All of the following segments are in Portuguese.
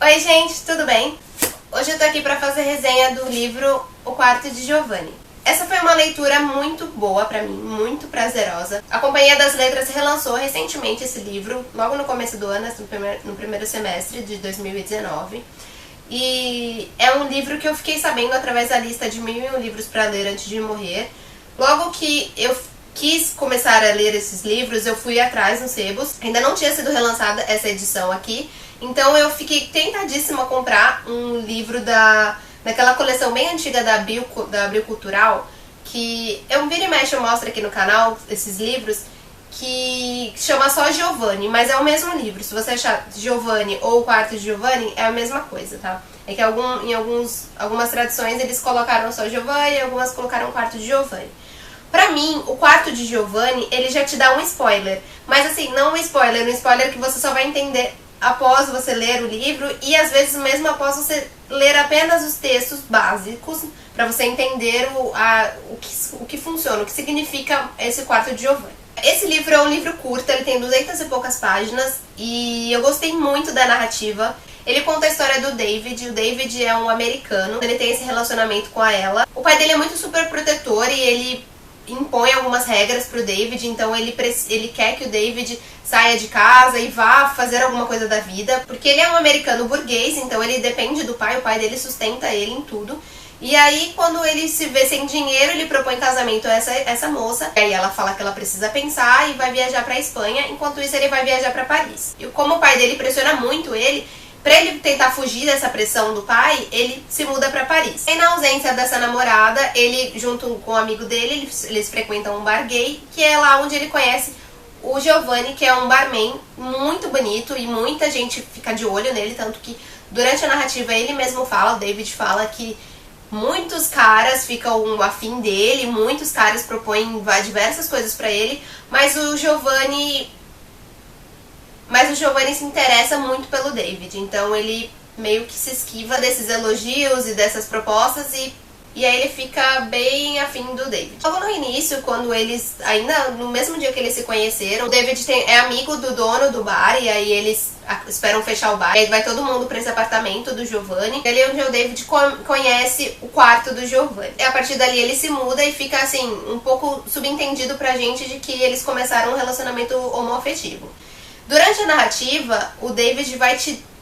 Oi gente, tudo bem? Hoje eu tô aqui pra fazer resenha do livro O Quarto de Giovanni. Essa foi uma leitura muito boa pra mim, muito prazerosa. A Companhia das Letras relançou recentemente esse livro, logo no começo do ano, no primeiro semestre de 2019. E é um livro que eu fiquei sabendo através da lista de 1001 livros pra ler antes de morrer. Logo que eu quis começar a ler esses livros, eu fui atrás nos sebos. Ainda não tinha sido relançada essa edição aqui, então eu fiquei tentadíssima a comprar um livro daquela coleção bem antiga da Abril Cultural, que eu vira e mexe, eu mostro aqui no canal esses livros, que chama só Giovanni, mas é o mesmo livro. Se você achar Giovanni ou O Quarto de Giovanni, é a mesma coisa, tá? É que em algumas traduções eles colocaram só Giovanni e algumas colocaram O Quarto de Giovanni. Pra mim, O Quarto de Giovanni, ele já te dá um spoiler. Mas assim, não um spoiler que você só vai entender após você ler o livro e às vezes mesmo após você ler apenas os textos básicos pra você entender o que funciona, o que significa esse Quarto de Giovanni. Esse livro é um livro curto, ele tem 200 e poucas páginas e eu gostei muito da narrativa. Ele conta a história do David. O David é um americano, ele tem esse relacionamento com a Ella. O pai dele é muito super protetor e ele impõe algumas regras pro David, então ele quer que o David saia de casa e vá fazer alguma coisa da vida, porque ele é um americano burguês, então ele depende do pai, o pai dele sustenta ele em tudo. E aí, quando ele se vê sem dinheiro, ele propõe casamento a essa moça. E aí ela fala que ela precisa pensar e vai viajar pra Espanha, enquanto isso ele vai viajar pra Paris. E como o pai dele pressiona muito ele, pra ele tentar fugir dessa pressão do pai, ele se muda pra Paris. E na ausência dessa namorada, ele, junto com um amigo dele, eles frequentam um bar gay, que é lá onde ele conhece o Giovanni, que é um barman muito bonito e muita gente fica de olho nele, tanto que durante a narrativa ele mesmo fala, o David fala que muitos caras ficam afim dele, muitos caras propõem diversas coisas pra ele, mas o Giovanni se interessa muito pelo David, então ele meio que se esquiva desses elogios e dessas propostas e aí ele fica bem afim do David. Logo no início, quando eles, ainda no mesmo dia que eles se conheceram, o David é amigo do dono do bar e aí eles esperam fechar o bar. E aí vai todo mundo pra esse apartamento do Giovanni. Ali é onde o David conhece o quarto do Giovanni. E a partir dali ele se muda e fica assim, um pouco subentendido pra gente de que eles começaram um relacionamento homoafetivo. Durante a narrativa, o David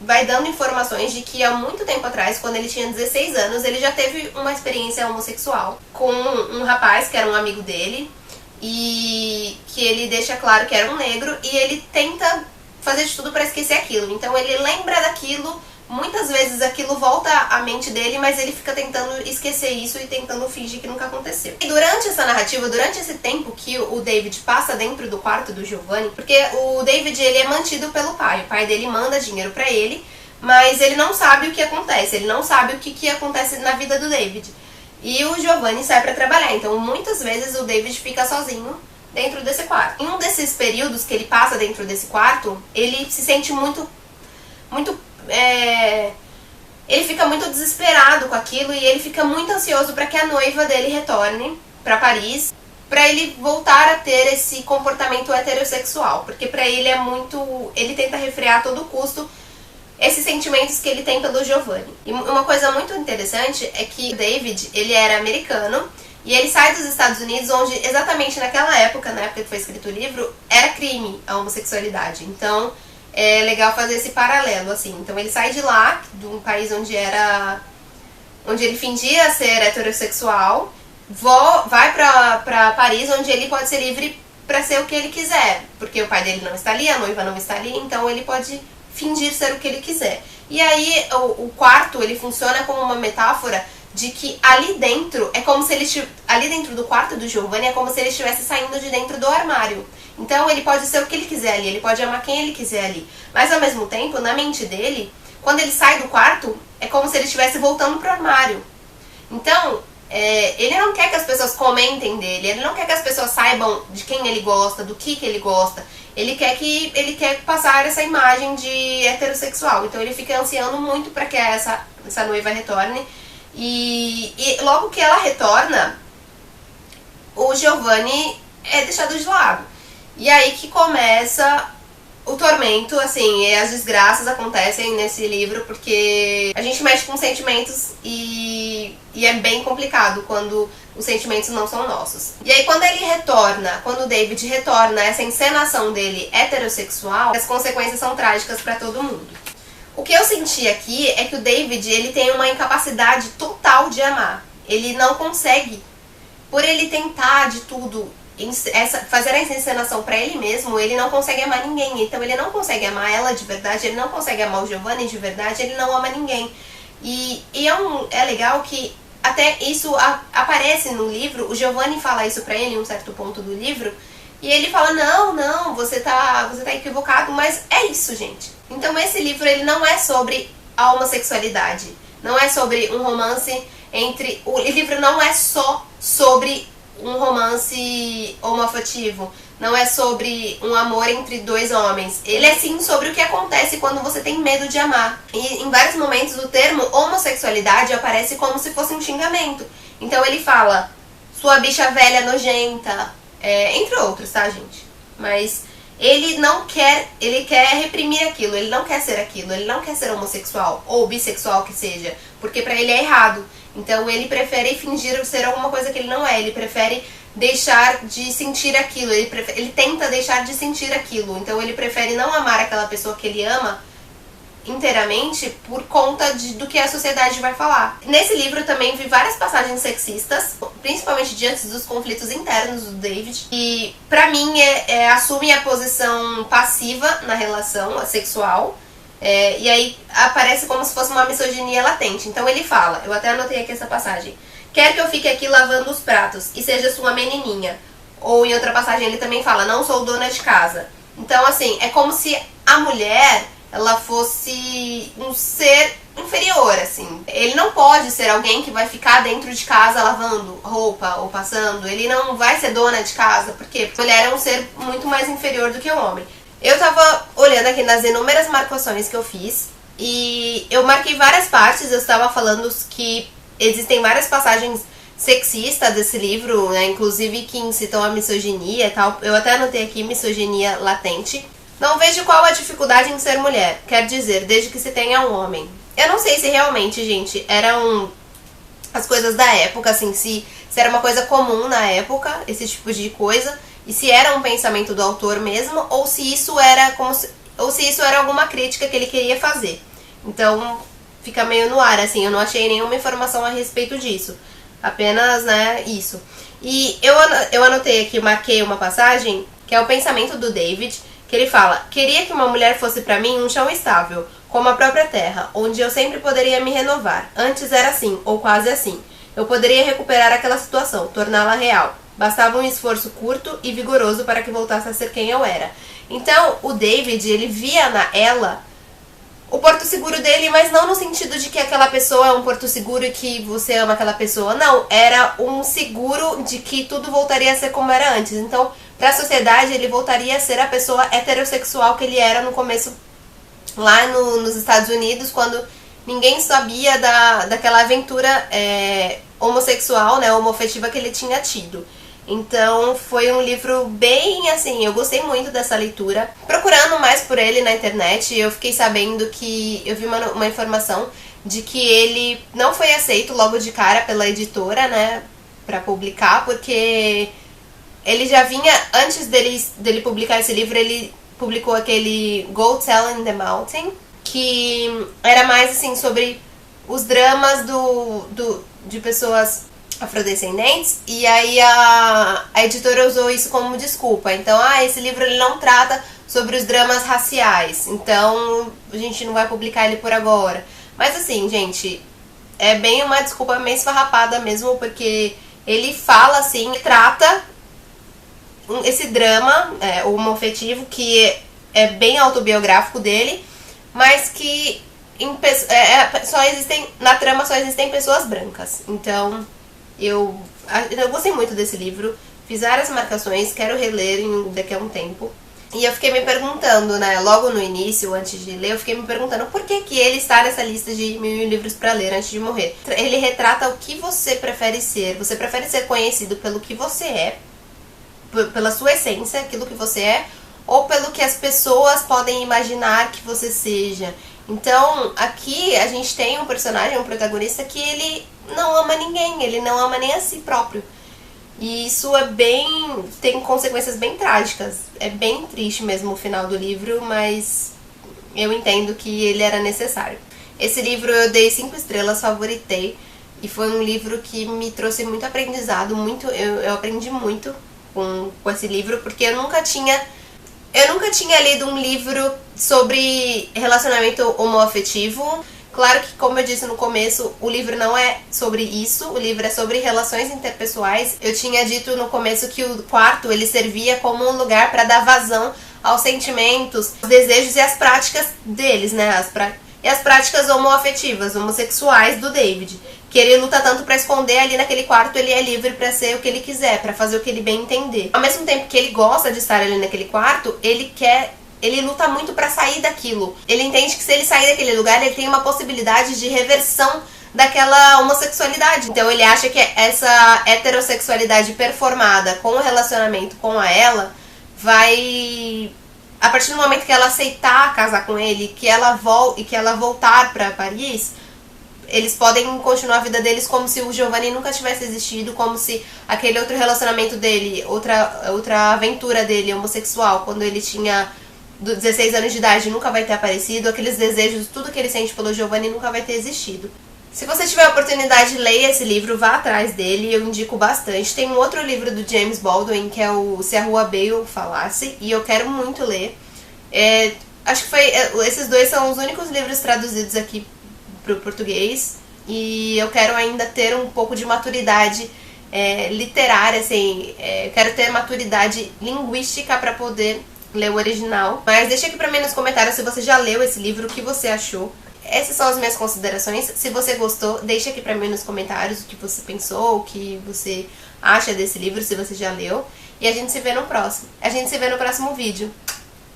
vai dando informações de que há muito tempo atrás, quando ele tinha 16 anos, ele já teve uma experiência homossexual com um rapaz que era um amigo dele e que ele deixa claro que era um negro e ele tenta fazer de tudo para esquecer aquilo. Então ele lembra daquilo, muitas vezes aquilo volta à mente dele, mas ele fica tentando esquecer isso e tentando fingir que nunca aconteceu. E durante essa narrativa, durante esse tempo que o David passa dentro do quarto do Giovanni, porque o David ele é mantido pelo pai, o pai dele manda dinheiro pra ele, mas ele não sabe o que acontece, ele não sabe o que acontece na vida do David. E o Giovanni sai pra trabalhar, então muitas vezes o David fica sozinho dentro desse quarto. Em um desses períodos que ele passa dentro desse quarto, ele se sente ele fica muito desesperado com aquilo e ele fica muito ansioso para que a noiva dele retorne para Paris, para ele voltar a ter esse comportamento heterossexual, porque para ele ele tenta refrear a todo custo esses sentimentos que ele tem pelo Giovanni. E uma coisa muito interessante é que o David, ele era americano e ele sai dos Estados Unidos, onde exatamente naquela época, na época que foi escrito o livro, era crime a homossexualidade. Então é legal fazer esse paralelo, assim. Então ele sai de lá, de um país onde ele fingia ser heterossexual, vai pra Paris, onde ele pode ser livre pra ser o que ele quiser, porque o pai dele não está ali, a noiva não está ali, então ele pode fingir ser o que ele quiser. E aí o quarto, ele funciona como uma metáfora de que ali dentro ali dentro do quarto do Giovanni é como se ele estivesse saindo de dentro do armário. Então ele pode ser o que ele quiser ali, ele pode amar quem ele quiser ali. Mas ao mesmo tempo, na mente dele, quando ele sai do quarto, é como se ele estivesse voltando pro armário. Então, ele não quer que as pessoas comentem dele, ele não quer que as pessoas saibam de quem ele gosta, do que ele gosta. Ele quer passar essa imagem de heterossexual. Então ele fica ansiando muito para que essa noiva retorne. E logo que ela retorna, o Giovanni é deixado de lado. E aí que começa o tormento, assim, e as desgraças acontecem nesse livro porque a gente mexe com sentimentos e é bem complicado quando os sentimentos não são nossos. E aí quando o David retorna essa encenação dele heterossexual, as consequências são trágicas pra todo mundo. O que eu senti aqui é que o David, ele tem uma incapacidade total de amar. Ele não consegue, por ele tentar de tudo fazer essa encenação pra ele mesmo, ele não consegue amar ninguém. Então ele não consegue amar ela de verdade, ele não consegue amar o Giovanni de verdade, ele não ama ninguém. E é legal que até isso aparece no livro. O Giovanni fala isso pra ele em um certo ponto do livro, e ele fala, não, você tá equivocado, mas é isso, gente. Então esse livro, ele não é sobre a homossexualidade, não é sobre um romance entre... O livro não é só sobre um romance homoafetivo, não é sobre um amor entre dois homens. Ele é sim sobre o que acontece quando você tem medo de amar. E em vários momentos o termo homossexualidade aparece como se fosse um xingamento. Então ele fala, sua bicha velha nojenta, entre outros, tá, gente? Mas ele não quer, ele quer reprimir aquilo, ele não quer ser aquilo, ele não quer ser homossexual ou bissexual que seja, porque pra ele é errado. Então ele prefere fingir ser alguma coisa que ele não é, ele prefere deixar de sentir aquilo, ele tenta deixar de sentir aquilo. Então ele prefere não amar aquela pessoa que ele ama inteiramente por conta do que a sociedade vai falar. Nesse livro também vi várias passagens sexistas, principalmente diante dos conflitos internos do David, e pra mim assume a posição passiva na relação sexual. E aí aparece como se fosse uma misoginia latente. Então ele fala, eu até anotei aqui essa passagem, quer que eu fique aqui lavando os pratos e seja sua menininha. Ou em outra passagem ele também fala, não sou dona de casa. Então assim, é como se a mulher, ela fosse um ser inferior, assim. Ele não pode ser alguém que vai ficar dentro de casa lavando roupa ou passando. Ele não vai ser dona de casa. Por quê? Porque a mulher é um ser muito mais inferior do que o homem. Eu tava olhando aqui nas inúmeras marcações que eu fiz e eu marquei várias partes. Eu estava falando que existem várias passagens sexistas desse livro, né? Inclusive que incitam a misoginia e tal. Eu até anotei aqui misoginia latente. Não vejo qual a dificuldade em ser mulher, quer dizer, desde que se tenha um homem. Eu não sei se realmente, gente, eram as coisas da época, assim, se era uma coisa comum na época, esse tipo de coisa, e se era um pensamento do autor mesmo, ou se isso era alguma crítica que ele queria fazer. Então, fica meio no ar, assim, eu não achei nenhuma informação a respeito disso. Apenas, né, isso. E eu anotei aqui, marquei uma passagem, que é o pensamento do David, que ele fala, queria que uma mulher fosse pra mim um chão estável, como a própria terra, onde eu sempre poderia me renovar. Antes era assim, ou quase assim. Eu poderia recuperar aquela situação, torná-la real. Bastava um esforço curto e vigoroso para que voltasse a ser quem eu era. Então, o David, ele via na ela o porto seguro dele, mas não no sentido de que aquela pessoa é um porto seguro e que você ama aquela pessoa. Não, era um seguro de que tudo voltaria a ser como era antes. Então, para a sociedade, ele voltaria a ser a pessoa heterossexual que ele era no começo, lá nos Estados Unidos, quando ninguém sabia daquela aventura homossexual, né, homoafetiva que ele tinha tido. Então foi um livro bem assim, eu gostei muito dessa leitura. Procurando mais por ele na internet, eu fiquei sabendo que, eu vi uma informação de que ele não foi aceito logo de cara pela editora, né, pra publicar, porque ele já vinha, antes dele publicar esse livro, ele publicou aquele Go Tell in the Mountain, que era mais assim sobre os dramas de pessoas afrodescendentes, e aí a editora usou isso como desculpa. Então, esse livro ele não trata sobre os dramas raciais, então a gente não vai publicar ele por agora. Mas assim, gente, é bem uma desculpa meio esfarrapada mesmo, porque ele fala assim, trata esse drama homoafetivo que é bem autobiográfico dele, mas que na trama só existem pessoas brancas. Então eu gostei muito desse livro, fiz várias marcações, quero reler daqui a um tempo. E eu fiquei me perguntando, né, logo no início, antes de ler, eu fiquei me perguntando por que ele está nessa lista de 1000 livros pra ler antes de morrer. Ele retrata o que você prefere ser. Você prefere ser conhecido pelo que você é, pela sua essência, aquilo que você é, ou pelo que as pessoas podem imaginar que você seja. Então, aqui a gente tem um personagem, um protagonista, que ele não ama ninguém, ele não ama nem a si próprio. E isso tem consequências bem trágicas. É bem triste mesmo o final do livro, mas eu entendo que ele era necessário. Esse livro eu dei 5 estrelas, favoritei. E foi um livro que me trouxe muito aprendizado, eu aprendi muito com esse livro, porque eu nunca tinha lido um livro sobre relacionamento homoafetivo. Claro que, como eu disse no começo, o livro não é sobre isso, o livro é sobre relações interpessoais. Eu tinha dito no começo que o quarto ele servia como um lugar para dar vazão aos sentimentos, aos desejos e às práticas deles, né? E as práticas homoafetivas, homossexuais do David, que ele luta tanto pra esconder. Ali naquele quarto ele é livre pra ser o que ele quiser, pra fazer o que ele bem entender. Ao mesmo tempo que ele gosta de estar ali naquele quarto, ele luta muito pra sair daquilo. Ele entende que se ele sair daquele lugar, ele tem uma possibilidade de reversão daquela homossexualidade. Então ele acha que essa heterossexualidade performada com o relacionamento com ela vai... A partir do momento que ela aceitar casar com ele, que ela voltar pra Paris, eles podem continuar a vida deles como se o Giovanni nunca tivesse existido, como se aquele outro relacionamento dele, outra aventura dele homossexual, quando ele tinha 16 anos de idade, nunca vai ter aparecido, aqueles desejos, tudo que ele sente pelo Giovanni nunca vai ter existido. Se você tiver a oportunidade, leia esse livro, vá atrás dele, eu indico bastante. Tem um outro livro do James Baldwin, que é o Se a Rua Bale Falasse, e eu quero muito ler. Acho que esses dois são os únicos livros traduzidos aqui pro português, e eu quero ainda ter um pouco de maturidade literária, assim, quero ter maturidade linguística para poder ler o original. Mas deixa aqui pra mim nos comentários se você já leu esse livro, o que você achou. Essas são as minhas considerações. Se você gostou, deixa aqui pra mim nos comentários o que você pensou, o que você acha desse livro, se você já leu. E a gente se vê no próximo. A gente se vê no próximo vídeo.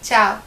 Tchau!